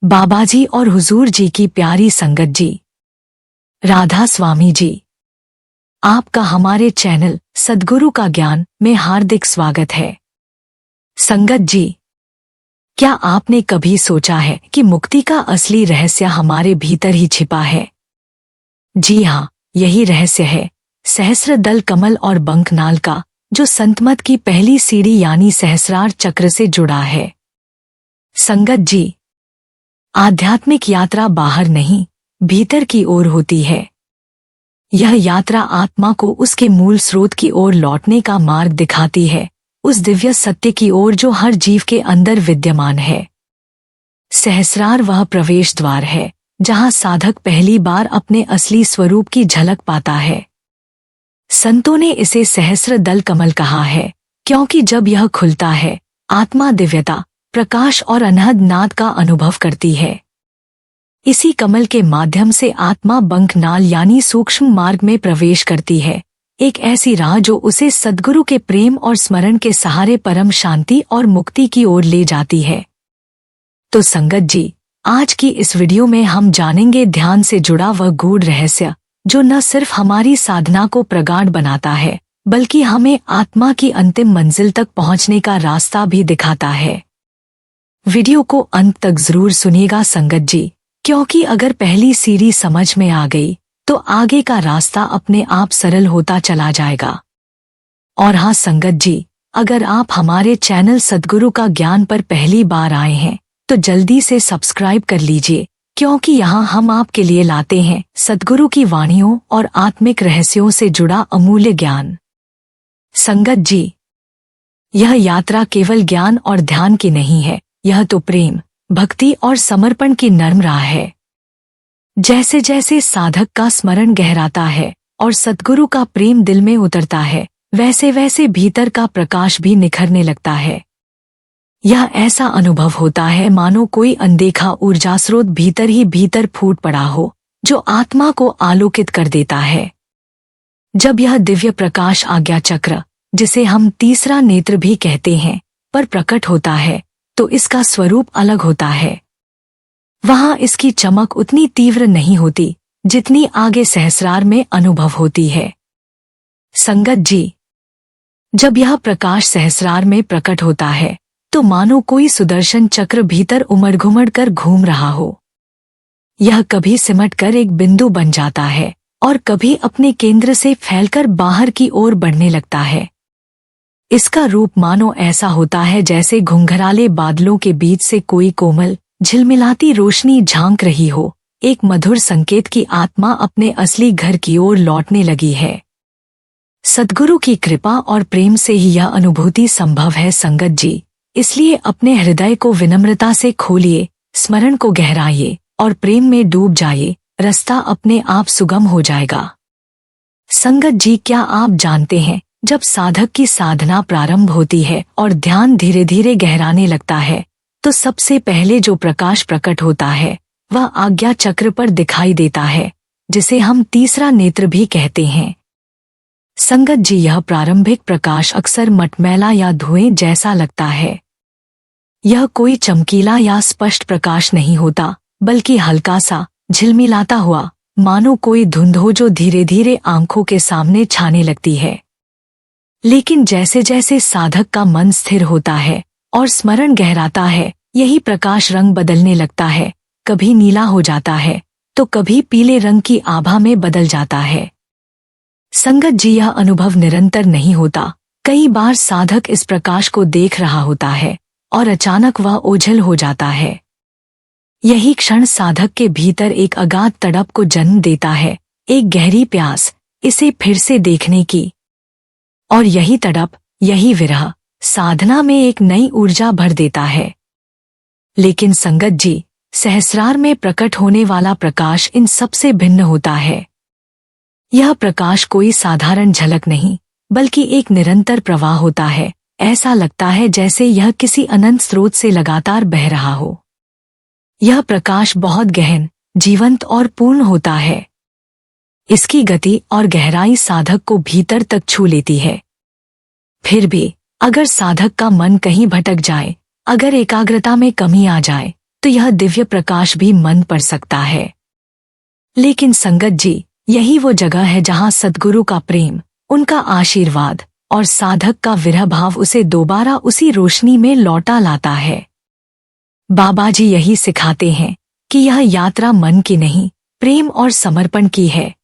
बाबाजी और हुजूर जी की प्यारी संगत जी, राधा स्वामी जी, आपका हमारे चैनल सद्गुरु का ज्ञान में हार्दिक स्वागत है। संगत जी, क्या आपने कभी सोचा है कि मुक्ति का असली रहस्य हमारे भीतर ही छिपा है? जी हाँ, यही रहस्य है सहस्र दल कमल और बंखनाल का, जो संतमत की पहली सीढ़ी यानी सहस्रार चक्र से जुड़ा है। संगत जी, आध्यात्मिक यात्रा बाहर नहीं, भीतर की ओर होती है। यह यात्रा आत्मा को उसके मूल स्रोत की ओर लौटने का मार्ग दिखाती है, उस दिव्य सत्य की ओर जो हर जीव के अंदर विद्यमान है। सहस्रार वह प्रवेश द्वार है जहां साधक पहली बार अपने असली स्वरूप की झलक पाता है। संतों ने इसे सहस्र दल कमल कहा है, क्योंकि जब यह खुलता है, आत्मा दिव्यता, प्रकाश और अनहद नाद का अनुभव करती है। इसी कमल के माध्यम से आत्मा बंखनाल यानी सूक्ष्म मार्ग में प्रवेश करती है, एक ऐसी राह जो उसे सद्गुरु के प्रेम और स्मरण के सहारे परम शांति और मुक्ति की ओर ले जाती है। तो संगत जी, आज की इस वीडियो में हम जानेंगे ध्यान से जुड़ा वह गूढ़ रहस्य, जो न सिर्फ हमारी साधना को प्रगाढ़ बनाता है, बल्कि हमें आत्मा की अंतिम मंजिल तक पहुंचने का रास्ता भी दिखाता है। वीडियो को अंत तक जरूर सुनिएगा संगत जी, क्योंकि अगर पहली सीढ़ी समझ में आ गई तो आगे का रास्ता अपने आप सरल होता चला जाएगा। और हाँ संगत जी, अगर आप हमारे चैनल सद्गुरु का ज्ञान पर पहली बार आए हैं तो जल्दी से सब्सक्राइब कर लीजिए, क्योंकि यहाँ हम आपके लिए लाते हैं सद्गुरु की वाणियों और आत्मिक रहस्यों से जुड़ा अमूल्य ज्ञान। संगत जी, यह यात्रा केवल ज्ञान और ध्यान की नहीं है, यह तो प्रेम, भक्ति और समर्पण की नर्म राह है। जैसे जैसे साधक का स्मरण गहराता है और सद्गुरु का प्रेम दिल में उतरता है, वैसे वैसे भीतर का प्रकाश भी निखरने लगता है। यह ऐसा अनुभव होता है मानो कोई अनदेखा ऊर्जा स्रोत भीतर ही भीतर फूट पड़ा हो, जो आत्मा को आलोकित कर देता है। जब यह दिव्य प्रकाश आज्ञा चक्र, जिसे हम तीसरा नेत्र भी कहते हैं, पर प्रकट होता है, तो इसका स्वरूप अलग होता है। वहां इसकी चमक उतनी तीव्र नहीं होती जितनी आगे सहस्रार में अनुभव होती है। संगत जी, जब यह प्रकाश सहस्रार में प्रकट होता है तो मानो कोई सुदर्शन चक्र भीतर उमड़ घुमड़ कर घूम रहा हो। यह कभी सिमट कर एक बिंदु बन जाता है और कभी अपने केंद्र से फैलकर बाहर की ओर बढ़ने लगता है। इसका रूप मानो ऐसा होता है जैसे घुंघराले बादलों के बीच से कोई कोमल झिलमिलाती रोशनी झांक रही हो, एक मधुर संकेत की आत्मा अपने असली घर की ओर लौटने लगी है। सद्गुरु की कृपा और प्रेम से ही यह अनुभूति संभव है संगत जी, इसलिए अपने हृदय को विनम्रता से खोलिए, स्मरण को गहराइए और प्रेम में डूब जाइए, रास्ता अपने आप सुगम हो जाएगा। संगत जी, क्या आप जानते हैं, जब साधक की साधना प्रारंभ होती है और ध्यान धीरे धीरे गहराने लगता है, तो सबसे पहले जो प्रकाश प्रकट होता है वह आज्ञा चक्र पर दिखाई देता है, जिसे हम तीसरा नेत्र भी कहते हैं। संगत जी, यह प्रारंभिक प्रकाश अक्सर मटमैला या धुएं जैसा लगता है। यह कोई चमकीला या स्पष्ट प्रकाश नहीं होता, बल्कि हल्का सा झिलमिलाता हुआ, मानो कोई धुंध हो जो धीरे धीरे आंखों के सामने छाने लगती है। लेकिन जैसे जैसे साधक का मन स्थिर होता है और स्मरण गहराता है, यही प्रकाश रंग बदलने लगता है, कभी नीला हो जाता है तो कभी पीले रंग की आभा में बदल जाता है। संगत जी, यह अनुभव निरंतर नहीं होता, कई बार साधक इस प्रकाश को देख रहा होता है और अचानक वह ओझल हो जाता है। यही क्षण साधक के भीतर एक अगाध तड़प को जन्म देता है, एक गहरी प्यास इसे फिर से देखने की। और यही तड़प, यही विरह साधना में एक नई ऊर्जा भर देता है। लेकिन संगत जी, सहस्रार में प्रकट होने वाला प्रकाश इन सबसे भिन्न होता है। यह प्रकाश कोई साधारण झलक नहीं, बल्कि एक निरंतर प्रवाह होता है। ऐसा लगता है जैसे यह किसी अनंत स्रोत से लगातार बह रहा हो। यह प्रकाश बहुत गहन, जीवंत और पूर्ण होता है। इसकी गति और गहराई साधक को भीतर तक छू लेती है। फिर भी अगर साधक का मन कहीं भटक जाए, अगर एकाग्रता में कमी आ जाए, तो यह दिव्य प्रकाश भी मंद पड़ सकता है। लेकिन संगत जी, यही वो जगह है जहां सद्गुरु का प्रेम, उनका आशीर्वाद और साधक का विरह भाव उसे दोबारा उसी रोशनी में लौटा लाता है। बाबा जी यही सिखाते हैं कि यह यात्रा मन की नहीं, प्रेम और समर्पण की है।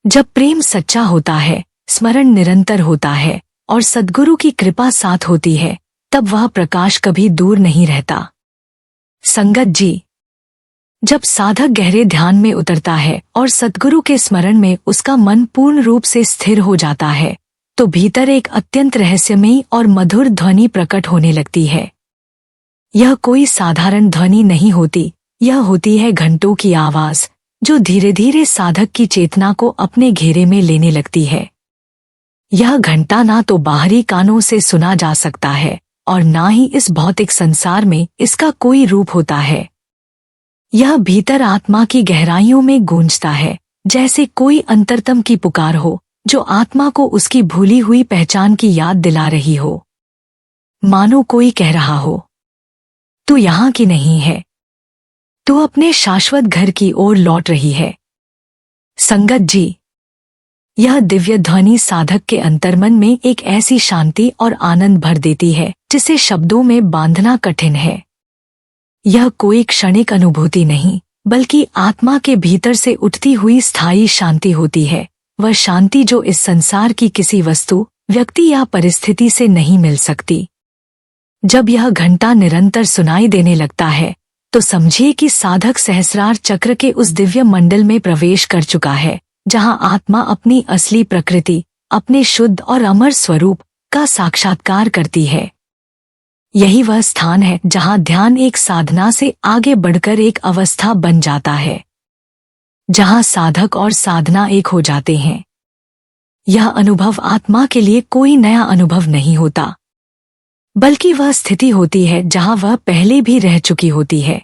जब प्रेम सच्चा होता है, स्मरण निरंतर होता है और सद्गुरु की कृपा साथ होती है, तब वह प्रकाश कभी दूर नहीं रहता। संगत जी, जब साधक गहरे ध्यान में उतरता है और सद्गुरु के स्मरण में उसका मन पूर्ण रूप से स्थिर हो जाता है, तो भीतर एक अत्यंत रहस्यमयी और मधुर ध्वनि प्रकट होने लगती है। यह कोई साधारण ध्वनि नहीं होती, यह होती है घंटों की आवाज, जो धीरे धीरे साधक की चेतना को अपने घेरे में लेने लगती है। यह घंटा ना तो बाहरी कानों से सुना जा सकता है और ना ही इस भौतिक संसार में इसका कोई रूप होता है। यह भीतर आत्मा की गहराइयों में गूंजता है, जैसे कोई अंतरतम की पुकार हो, जो आत्मा को उसकी भूली हुई पहचान की याद दिला रही हो। मानो कोई कह रहा हो, तू यहाँ की नहीं है, तू अपने शाश्वत घर की ओर लौट रही है। संगत जी, यह दिव्य ध्वनि साधक के अंतर्मन में एक ऐसी शांति और आनंद भर देती है जिसे शब्दों में बांधना कठिन है। यह कोई क्षणिक अनुभूति नहीं, बल्कि आत्मा के भीतर से उठती हुई स्थायी शांति होती है। वह शांति जो इस संसार की किसी वस्तु, व्यक्ति या परिस्थिति से नहीं मिल सकती। जब यह घंटा निरंतर सुनाई देने लगता है, तो समझिए कि साधक सहस्रार चक्र के उस दिव्य मंडल में प्रवेश कर चुका है, जहां आत्मा अपनी असली प्रकृति, अपने शुद्ध और अमर स्वरूप का साक्षात्कार करती है। यही वह स्थान है जहां ध्यान एक साधना से आगे बढ़कर एक अवस्था बन जाता है, जहां साधक और साधना एक हो जाते हैं। यह अनुभव आत्मा के लिए कोई नया अनुभव नहीं होता, बल्कि वह स्थिति होती है जहां वह पहले भी रह चुकी होती है,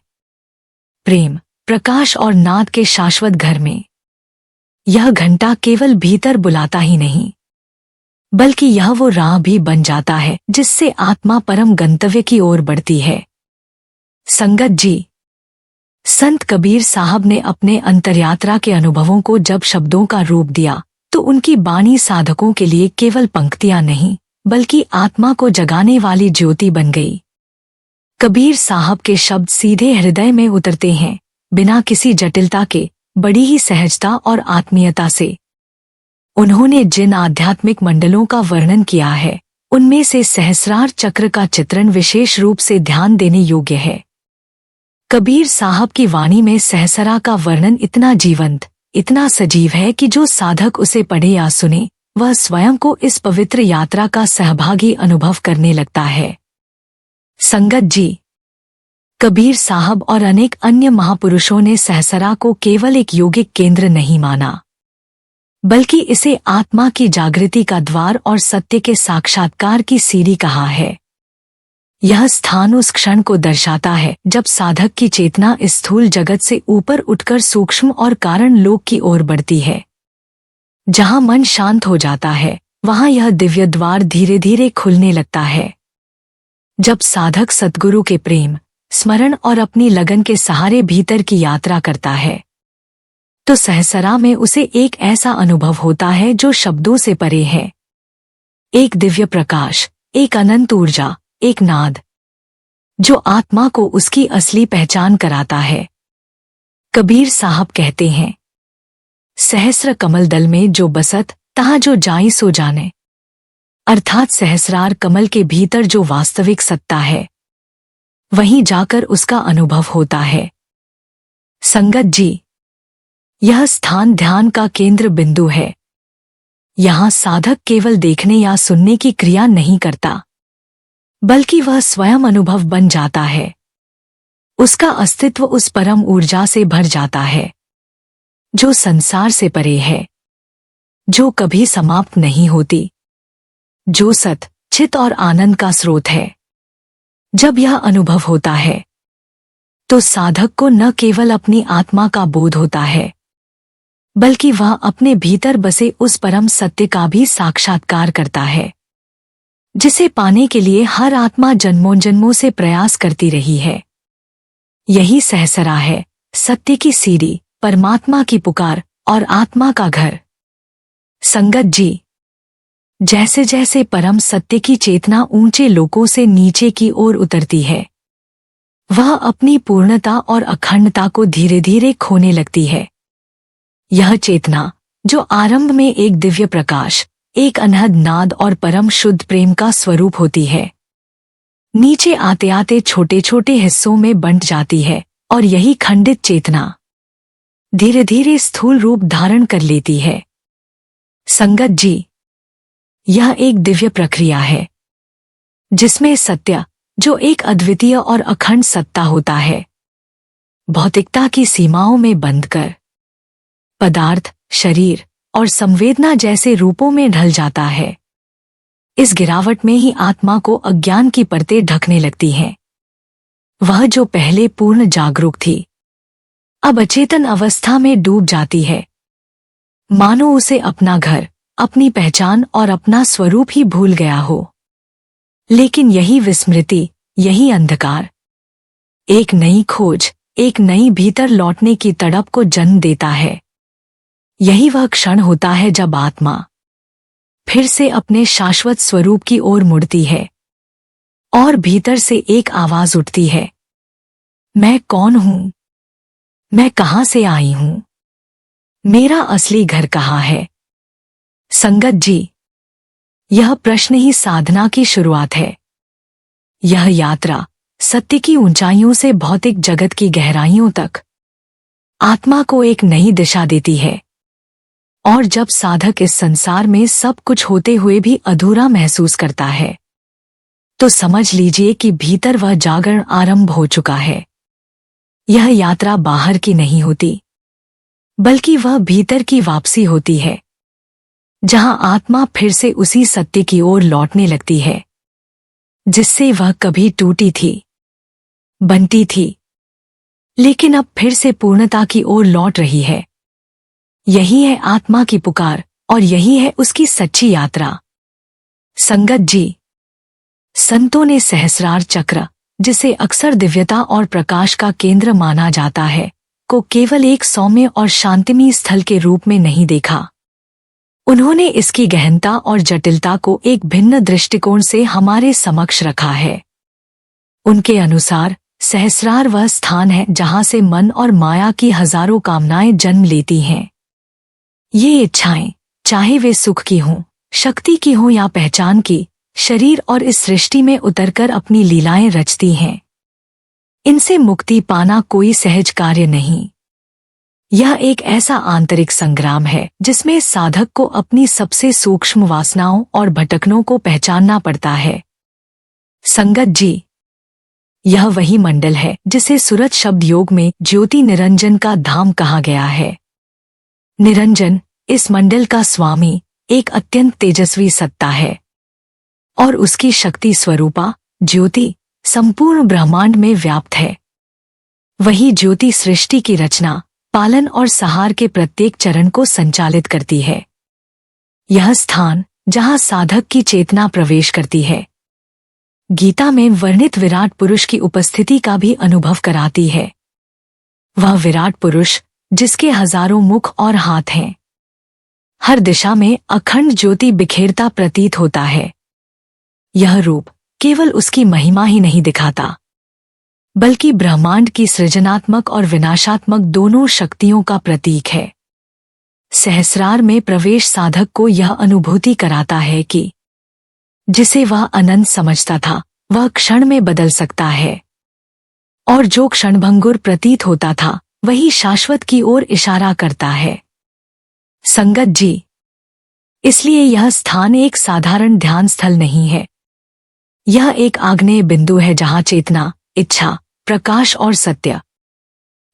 प्रेम, प्रकाश और नाद के शाश्वत घर में। यह घंटा केवल भीतर बुलाता ही नहीं, बल्कि यह वो राह भी बन जाता है जिससे आत्मा परम गंतव्य की ओर बढ़ती है। संगत जी, संत कबीर साहब ने अपने अंतर्यात्रा के अनुभवों को जब शब्दों का रूप दिया, तो उनकी बाणी साधकों के लिए केवल पंक्तियां नहीं, बल्कि आत्मा को जगाने वाली ज्योति बन गई। कबीर साहब के शब्द सीधे हृदय में उतरते हैं, बिना किसी जटिलता के, बड़ी ही सहजता और आत्मीयता से। उन्होंने जिन आध्यात्मिक मंडलों का वर्णन किया है, उनमें से सहस्रार चक्र का चित्रण विशेष रूप से ध्यान देने योग्य है। कबीर साहब की वाणी में सहसरा का वर्णन इतना जीवंत, इतना सजीव है कि जो साधक उसे पढ़े या सुने, वह स्वयं को इस पवित्र यात्रा का सहभागी अनुभव करने लगता है। संगत जी, कबीर साहब और अनेक अन्य महापुरुषों ने सहसरा को केवल एक योगिक केंद्र नहीं माना, बल्कि इसे आत्मा की जागृति का द्वार और सत्य के साक्षात्कार की सीढ़ी कहा है। यह स्थान उस क्षण को दर्शाता है जब साधक की चेतना इस स्थूल जगत से ऊपर उठकर सूक्ष्म और कारण लोक की ओर बढ़ती है। जहां मन शांत हो जाता है, वहां यह दिव्य द्वार धीरे धीरे खुलने लगता है। जब साधक सद्गुरु के प्रेम, स्मरण और अपनी लगन के सहारे भीतर की यात्रा करता है, तो सहसरा में उसे एक ऐसा अनुभव होता है जो शब्दों से परे है। एक दिव्य प्रकाश, एक अनंत ऊर्जा, एक नाद, जो आत्मा को उसकी असली पहचान कराता है। कबीर साहब कहते हैं, सहस्र कमल दल में जो बसत, तहाँ जो जाई सो जाने। अर्थात सहस्रार कमल के भीतर जो वास्तविक सत्ता है, वहीं जाकर उसका अनुभव होता है। संगत जी, यह स्थान ध्यान का केंद्र बिंदु है। यहाँ साधक केवल देखने या सुनने की क्रिया नहीं करता, बल्कि वह स्वयं अनुभव बन जाता है। उसका अस्तित्व उस परम ऊर्जा से भर जाता है, जो संसार से परे है, जो कभी समाप्त नहीं होती, जो सत, चित और आनंद का स्रोत है। जब यह अनुभव होता है, तो साधक को न केवल अपनी आत्मा का बोध होता है, बल्कि वह अपने भीतर बसे उस परम सत्य का भी साक्षात्कार करता है, जिसे पाने के लिए हर आत्मा जन्मों जन्मों से प्रयास करती रही है। यही सहसरा है, सत्य की सीढ़ी, परमात्मा की पुकार और आत्मा का घर। संगत जी, जैसे जैसे परम सत्य की चेतना ऊंचे लोकों से नीचे की ओर उतरती है, वह अपनी पूर्णता और अखंडता को धीरे धीरे खोने लगती है। यह चेतना, जो आरंभ में एक दिव्य प्रकाश, एक अनहद नाद और परम शुद्ध प्रेम का स्वरूप होती है, नीचे आते आते छोटे छोटे हिस्सों में बंट जाती है और यही खंडित चेतना धीरे धीरे स्थूल रूप धारण कर लेती है। संगत जी, यह एक दिव्य प्रक्रिया है जिसमें सत्य, जो एक अद्वितीय और अखंड सत्ता होता है, भौतिकता की सीमाओं में बंध कर पदार्थ, शरीर और संवेदना जैसे रूपों में ढल जाता है। इस गिरावट में ही आत्मा को अज्ञान की परतें ढकने लगती हैं। वह जो पहले पूर्ण जागरूक थी, अब अचेतन अवस्था में डूब जाती है, मानो उसे अपना घर, अपनी पहचान और अपना स्वरूप ही भूल गया हो। लेकिन यही विस्मृति, यही अंधकार एक नई खोज, एक नई भीतर लौटने की तड़प को जन्म देता है। यही वह क्षण होता है जब आत्मा फिर से अपने शाश्वत स्वरूप की ओर मुड़ती है और भीतर से एक आवाज उठती है, मैं कौन हूं? मैं कहां से आई हूं? मेरा असली घर कहाँ है? संगत जी, यह प्रश्न ही साधना की शुरुआत है। यह यात्रा सत्य की ऊंचाइयों से भौतिक जगत की गहराइयों तक आत्मा को एक नई दिशा देती है। और जब साधक इस संसार में सब कुछ होते हुए भी अधूरा महसूस करता है, तो समझ लीजिए कि भीतर वह जागरण आरंभ हो चुका है। यह यात्रा बाहर की नहीं होती, बल्कि वह भीतर की वापसी होती है, जहां आत्मा फिर से उसी सत्य की ओर लौटने लगती है जिससे वह कभी टूटी थी, बनती थी, लेकिन अब फिर से पूर्णता की ओर लौट रही है। यही है आत्मा की पुकार और यही है उसकी सच्ची यात्रा। संगत जी, संतों ने सहस्रार चक्र, जिसे अक्सर दिव्यता और प्रकाश का केंद्र माना जाता है, को केवल एक सौम्य और शांतिमय स्थल के रूप में नहीं देखा। उन्होंने इसकी गहनता और जटिलता को एक भिन्न दृष्टिकोण से हमारे समक्ष रखा है। उनके अनुसार सहस्रार वह स्थान है जहां से मन और माया की हजारों कामनाएं जन्म लेती हैं। ये इच्छाएं, चाहे वे सुख की हों, शक्ति की हों या पहचान की, शरीर और इस सृष्टि में उतरकर अपनी लीलाएं रचती हैं। इनसे मुक्ति पाना कोई सहज कार्य नहीं। यह एक ऐसा आंतरिक संग्राम है जिसमें साधक को अपनी सबसे सूक्ष्म वासनाओं और भटकनों को पहचानना पड़ता है। संगत जी, यह वही मंडल है जिसे सुरत शब्द योग में ज्योति निरंजन का धाम कहा गया है। निरंजन, इस मंडल का स्वामी, एक अत्यंत तेजस्वी सत्ता है और उसकी शक्ति स्वरूपा ज्योति संपूर्ण ब्रह्मांड में व्याप्त है। वही ज्योति सृष्टि की रचना, पालन और सहार के प्रत्येक चरण को संचालित करती है। यह स्थान जहां साधक की चेतना प्रवेश करती है, गीता में वर्णित विराट पुरुष की उपस्थिति का भी अनुभव कराती है। वह विराट पुरुष जिसके हजारों मुख और हाथ हैं, हर दिशा में अखंड ज्योति बिखेरता प्रतीत होता है। यह रूप केवल उसकी महिमा ही नहीं दिखाता, बल्कि ब्रह्मांड की सृजनात्मक और विनाशात्मक दोनों शक्तियों का प्रतीक है। सहस्रार में प्रवेश साधक को यह अनुभूति कराता है कि जिसे वह अनंत समझता था, वह क्षण में बदल सकता है, और जो क्षणभंगुर प्रतीत होता था, वही शाश्वत की ओर इशारा करता है। संगत जी, इसलिए यह स्थान एक साधारण ध्यान स्थल नहीं है। यह एक आग्नेय बिंदु है जहां चेतना, इच्छा, प्रकाश और सत्य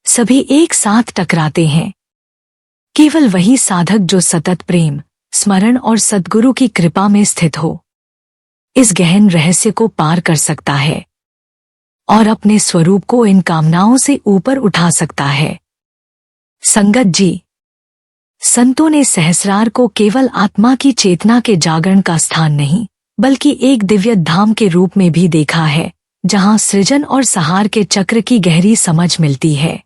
सभी एक साथ टकराते हैं। केवल वही साधक जो सतत प्रेम, स्मरण और सद्गुरु की कृपा में स्थित हो, इस गहन रहस्य को पार कर सकता है और अपने स्वरूप को इन कामनाओं से ऊपर उठा सकता है। संगत जी, संतों ने सहस्रार को केवल आत्मा की चेतना के जागरण का स्थान नहीं, बल्कि एक दिव्य धाम के रूप में भी देखा है, जहां सृजन और संहार के चक्र की गहरी समझ मिलती है।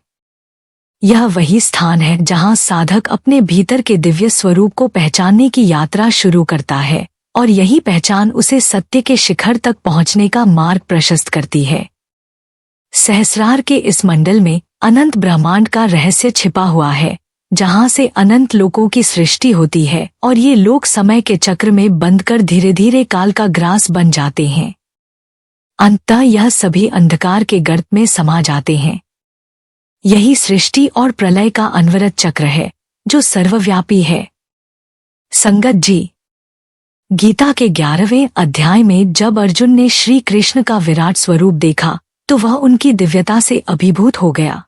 यह वही स्थान है जहां साधक अपने भीतर के दिव्य स्वरूप को पहचानने की यात्रा शुरू करता है, और यही पहचान उसे सत्य के शिखर तक पहुंचने का मार्ग प्रशस्त करती है। सहस्रार के इस मंडल में अनंत ब्रह्मांड का रहस्य छिपा हुआ है, जहां से अनंत लोकों की सृष्टि होती है, और ये लोक समय के चक्र में बंधकर धीरे धीरे काल का ग्रास बन जाते हैं। अंततः यह सभी अंधकार के गर्त में समा जाते हैं। यही सृष्टि और प्रलय का अनवरत चक्र है, जो सर्वव्यापी है। संगत जी, गीता के 11वें अध्याय में जब अर्जुन ने श्री कृष्ण का विराट स्वरूप देखा तो वह उनकी दिव्यता से अभिभूत हो गया।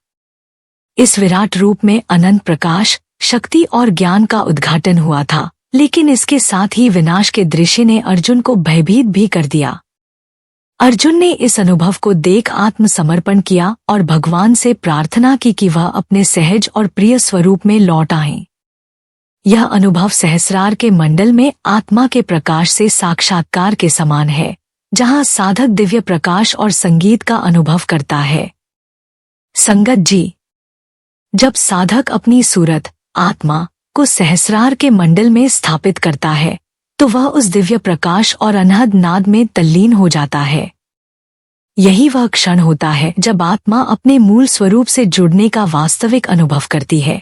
इस विराट रूप में अनंत प्रकाश, शक्ति और ज्ञान का उद्घाटन हुआ था, लेकिन इसके साथ ही विनाश के दृश्य ने अर्जुन को भयभीत भी कर दिया। अर्जुन ने इस अनुभव को देख आत्मसमर्पण किया और भगवान से प्रार्थना की कि वह अपने सहज और प्रिय स्वरूप में लौट आएं। यह अनुभव सहस्रार के मंडल में आत्मा के प्रकाश से साक्षात्कार के समान है, जहां साधक दिव्य प्रकाश और संगीत का अनुभव करता है। संगत जी, जब साधक अपनी सूरत, आत्मा को सहस्रार के मंडल में स्थापित करता है तो वह उस दिव्य प्रकाश और अनहद नाद में तल्लीन हो जाता है। यही वह क्षण होता है जब आत्मा अपने मूल स्वरूप से जुड़ने का वास्तविक अनुभव करती है।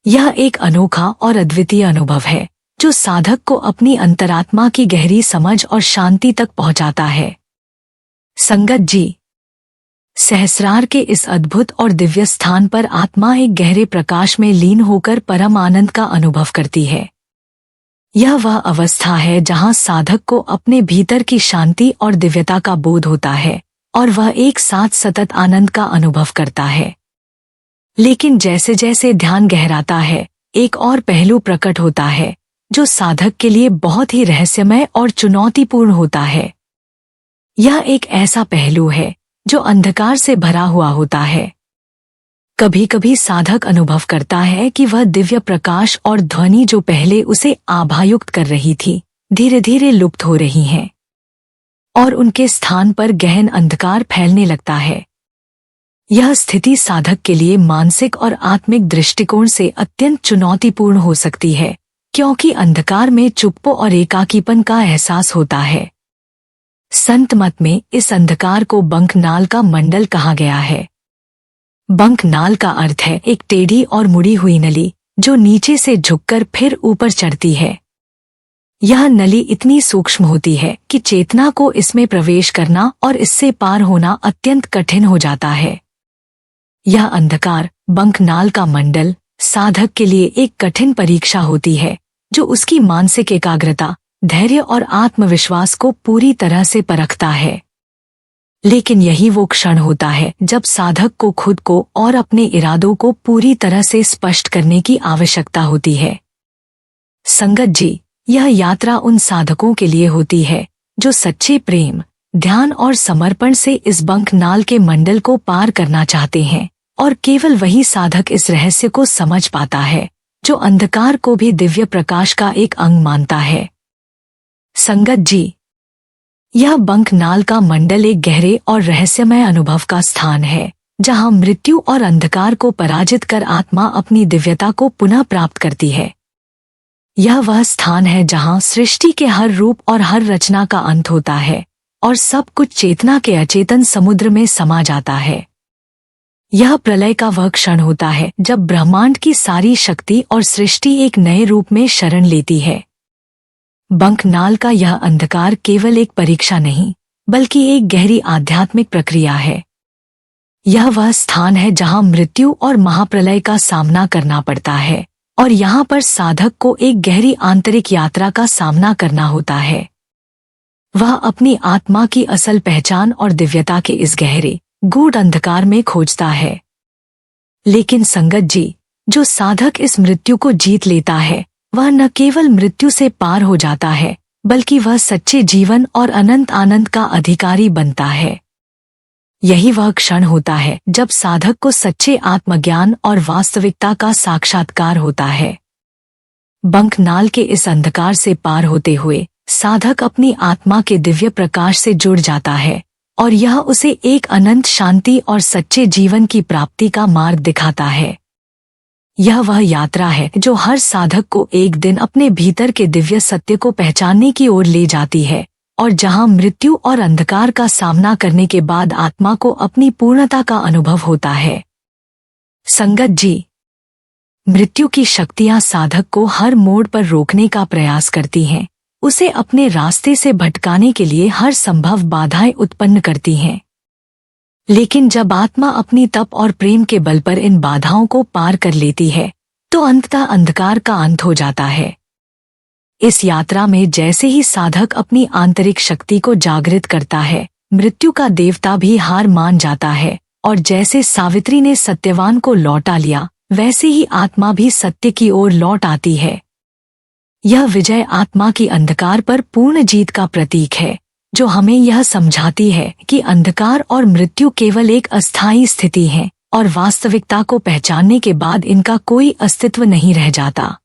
यह एक अनोखा और अद्वितीय अनुभव है, जो साधक को अपनी अंतरात्मा की गहरी समझ और शांति तक पहुंचाता है। संगत जी, सहस्रार के इस अद्भुत और दिव्य स्थान पर आत्मा एक गहरे प्रकाश में लीन होकर परम आनंद का अनुभव करती है। यह वह अवस्था है जहां साधक को अपने भीतर की शांति और दिव्यता का बोध होता है, और वह एक साथ सतत आनंद का अनुभव करता है। लेकिन जैसे जैसे ध्यान गहराता है, एक और पहलू प्रकट होता है, जो साधक के लिए बहुत ही रहस्यमय और चुनौतीपूर्ण होता है। यह एक ऐसा पहलू है जो अंधकार से भरा हुआ होता है। कभी कभी साधक अनुभव करता है कि वह दिव्य प्रकाश और ध्वनि जो पहले उसे आभायुक्त कर रही थी, धीरे धीरे लुप्त हो रही हैं, और उनके स्थान पर गहन अंधकार फैलने लगता है। यह स्थिति साधक के लिए मानसिक और आत्मिक दृष्टिकोण से अत्यंत चुनौतीपूर्ण हो सकती है, क्योंकि अंधकार में चुप्पो और एकाकीपन का एहसास होता है। संत मत में इस अंधकार को बंकनाल का मंडल कहा गया है। बंकनाल का अर्थ है एक टेढ़ी और मुड़ी हुई नली, जो नीचे से झुककर फिर ऊपर चढ़ती है। यह नली इतनी सूक्ष्म होती है कि चेतना को इसमें प्रवेश करना और इससे पार होना अत्यंत कठिन हो जाता है। यह अंधकार, बंकनाल का मंडल, साधक के लिए एक कठिन परीक्षा होती है, जो उसकी मानसिक एकाग्रता, धैर्य और आत्मविश्वास को पूरी तरह से परखता है। लेकिन यही वो क्षण होता है जब साधक को खुद को और अपने इरादों को पूरी तरह से स्पष्ट करने की आवश्यकता होती है। संगत जी, यह यात्रा उन साधकों के लिए होती है जो सच्चे प्रेम, ध्यान और समर्पण से इस बंकनाल के मंडल को पार करना चाहते हैं, और केवल वही साधक इस रहस्य को समझ पाता है, जो अंधकार को भी दिव्य प्रकाश का एक अंग मानता है। संगत जी, यह बंकनाल का मंडल एक गहरे और रहस्यमय अनुभव का स्थान है, जहां मृत्यु और अंधकार को पराजित कर आत्मा अपनी दिव्यता को पुनः प्राप्त करती है। यह वह स्थान है जहां सृष्टि के हर रूप और हर रचना का अंत होता है, और सब कुछ चेतना के अचेतन समुद्र में समा जाता है। यह प्रलय का वह क्षण होता है जब ब्रह्मांड की सारी शक्ति और सृष्टि एक नए रूप में शरण लेती है। बंकनाल का यह अंधकार केवल एक परीक्षा नहीं, बल्कि एक गहरी आध्यात्मिक प्रक्रिया है। यह वह स्थान है जहां मृत्यु और महाप्रलय का सामना करना पड़ता है, और यहाँ पर साधक को एक गहरी आंतरिक यात्रा का सामना करना होता है। वह अपनी आत्मा की असल पहचान और दिव्यता के इस गहरे, गूढ़ अंधकार में खोजता है। लेकिन संगत जी, जो साधक इस मृत्यु को जीत लेता है, वह न केवल मृत्यु से पार हो जाता है, बल्कि वह सच्चे जीवन और अनंत आनंद का अधिकारी बनता है। यही वह क्षण होता है जब साधक को सच्चे आत्मज्ञान और वास्तविकता का साक्षात्कार होता है। बंकनाल के इस अंधकार से पार होते हुए साधक अपनी आत्मा के दिव्य प्रकाश से जुड़ जाता है, और यह उसे एक अनंत शांति और सच्चे जीवन की प्राप्ति का मार्ग दिखाता है। यह वह यात्रा है जो हर साधक को एक दिन अपने भीतर के दिव्य सत्य को पहचानने की ओर ले जाती है, और जहां मृत्यु और अंधकार का सामना करने के बाद आत्मा को अपनी पूर्णता का अनुभव होता है। संगत जी, मृत्यु की शक्तियां साधक को हर मोड़ पर रोकने का प्रयास करती हैं, उसे अपने रास्ते से भटकाने के लिए हर संभव बाधाएं उत्पन्न करती हैं। लेकिन जब आत्मा अपनी तप और प्रेम के बल पर इन बाधाओं को पार कर लेती है, तो अंततः अंधकार का अंत हो जाता है। इस यात्रा में जैसे ही साधक अपनी आंतरिक शक्ति को जागृत करता है, मृत्यु का देवता भी हार मान जाता है, और जैसे सावित्री ने सत्यवान को लौटा लिया, वैसे ही आत्मा भी सत्य की ओर लौट आती है। यह विजय आत्मा की अंधकार पर पूर्ण जीत का प्रतीक है, जो हमें यह समझाती है कि अंधकार और मृत्यु केवल एक अस्थायी स्थिति है, और वास्तविकता को पहचानने के बाद इनका कोई अस्तित्व नहीं रह जाता।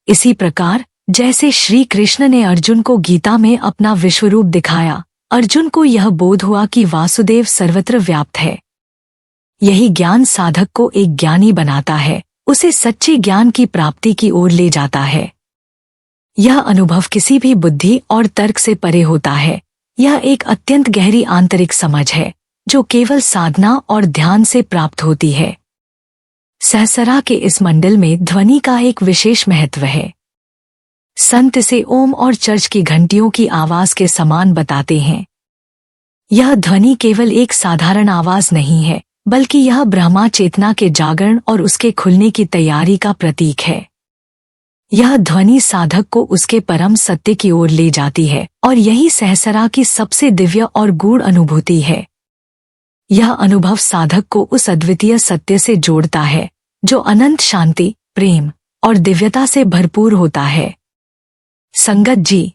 इसी प्रकार जैसे श्री कृष्ण ने अर्जुन को गीता में अपना विश्वरूप दिखाया, अर्जुन को यह बोध हुआ कि वासुदेव सर्वत्र व्याप्त है। यही ज्ञान साधक को एक ज्ञानी बनाता है, उसे सच्चे ज्ञान की प्राप्ति की ओर ले जाता है। यह अनुभव किसी भी बुद्धि और तर्क से परे होता है। यह एक अत्यंत गहरी आंतरिक समझ है, जो केवल साधना और ध्यान से प्राप्त होती है। सहसरा के इस मंडल में ध्वनि का एक विशेष महत्व है। संत इसे ओम और चर्च की घंटियों की आवाज के समान बताते हैं। यह ध्वनि केवल एक साधारण आवाज नहीं है, बल्कि यह ब्रह्मा चेतना के जागरण और उसके खुलने की तैयारी का प्रतीक है। यह ध्वनि साधक को उसके परम सत्य की ओर ले जाती है, और यही सहसरा की सबसे दिव्य और गूढ़ अनुभूति है। यह अनुभव साधक को उस अद्वितीय सत्य से जोड़ता है, जो अनंत शांति, प्रेम और दिव्यता से भरपूर होता है। संगत जी,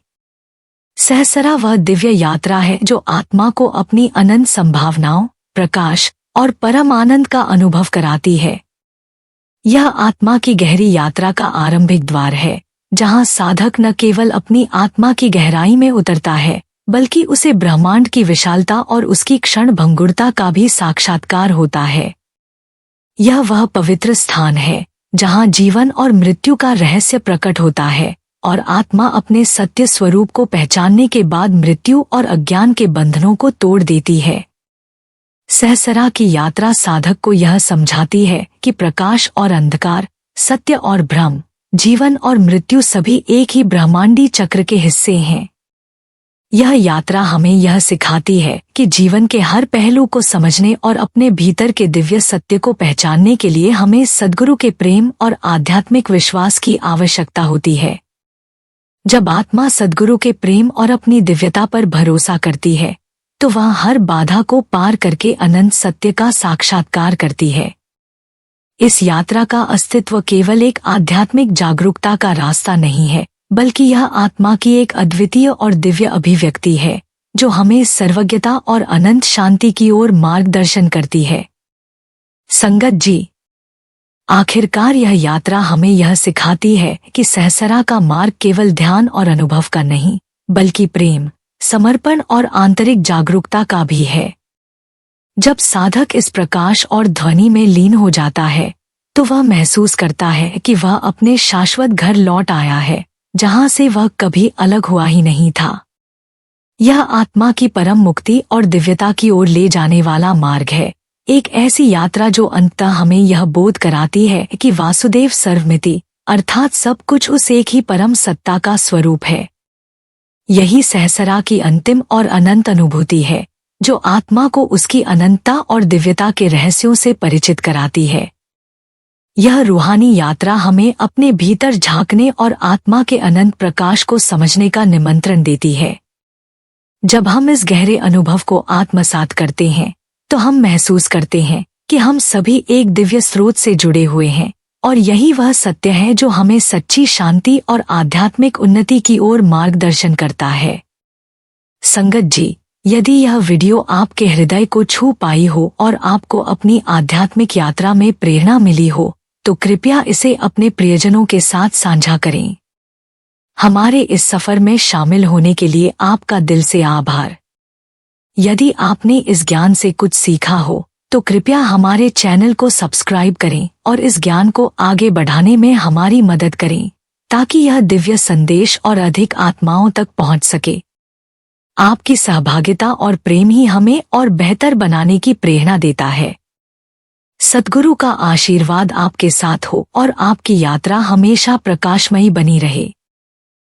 सहसरा वह दिव्य यात्रा है जो आत्मा को अपनी अनंत संभावनाओं, प्रकाश और परम आनंद का अनुभव कराती है। यह आत्मा की गहरी यात्रा का आरंभिक द्वार है, जहां साधक न केवल अपनी आत्मा की गहराई में उतरता है, बल्कि उसे ब्रह्मांड की विशालता और उसकी क्षण भंगुरता का भी साक्षात्कार होता है। यह वह पवित्र स्थान है जहां जीवन और मृत्यु का रहस्य प्रकट होता है, और आत्मा अपने सत्य स्वरूप को पहचानने के बाद मृत्यु और अज्ञान के बंधनों को तोड़ देती है। सहसरा की यात्रा साधक को यह समझाती है कि प्रकाश और अंधकार, सत्य और भ्रम, जीवन और मृत्यु सभी एक ही ब्रह्मांडी चक्र के हिस्से हैं। यह यात्रा हमें यह सिखाती है कि जीवन के हर पहलू को समझने और अपने भीतर के दिव्य सत्य को पहचानने के लिए हमें सद्गुरु के प्रेम और आध्यात्मिक विश्वास की आवश्यकता होती है। जब आत्मा सद्गुरु के प्रेम और अपनी दिव्यता पर भरोसा करती है, तो वह हर बाधा को पार करके अनंत सत्य का साक्षात्कार करती है। इस यात्रा का अस्तित्व केवल एक आध्यात्मिक जागरूकता का रास्ता नहीं है, बल्कि यह आत्मा की एक अद्वितीय और दिव्य अभिव्यक्ति है, जो हमें सर्वज्ञता और अनंत शांति की ओर मार्गदर्शन करती है। संगत जी, आखिरकार यह यात्रा हमें यह सिखाती है कि सहसरा का मार्ग केवल ध्यान और अनुभव का नहीं, बल्कि प्रेम, समर्पण और आंतरिक जागरूकता का भी है। जब साधक इस प्रकाश और ध्वनि में लीन हो जाता है, तो वह महसूस करता है कि वह अपने शाश्वत घर लौट आया है, जहां से वह कभी अलग हुआ ही नहीं था। यह आत्मा की परम मुक्ति और दिव्यता की ओर ले जाने वाला मार्ग है, एक ऐसी यात्रा जो अंततः हमें यह बोध कराती है कि वासुदेव सर्वमिति, अर्थात सब कुछ उस एक ही परम सत्ता का स्वरूप है। यही सहसरा की अंतिम और अनंत अनुभूति है, जो आत्मा को उसकी अनंतता और दिव्यता के रहस्यों से परिचित कराती है। यह रूहानी यात्रा हमें अपने भीतर झांकने और आत्मा के अनंत प्रकाश को समझने का निमंत्रण देती है। जब हम इस गहरे अनुभव को आत्मसात करते हैं, तो हम महसूस करते हैं कि हम सभी एक दिव्य स्रोत से जुड़े हुए हैं, और यही वह सत्य है जो हमें सच्ची शांति और आध्यात्मिक उन्नति की ओर मार्गदर्शन करता है। संगत जी, यदि यह वीडियो आपके हृदय को छू पाई हो और आपको अपनी आध्यात्मिक यात्रा में प्रेरणा मिली हो, तो कृपया इसे अपने प्रियजनों के साथ साझा करें। हमारे इस सफर में शामिल होने के लिए आपका दिल से आभार। यदि आपने इस ज्ञान से कुछ सीखा हो तो कृपया हमारे चैनल को सब्सक्राइब करें और इस ज्ञान को आगे बढ़ाने में हमारी मदद करें ताकि यह दिव्य संदेश और अधिक आत्माओं तक पहुंच सके। आपकी सहभागिता और प्रेम ही हमें और बेहतर बनाने की प्रेरणा देता है। सद्गुरु का आशीर्वाद आपके साथ हो और आपकी यात्रा हमेशा प्रकाशमयी बनी रहे।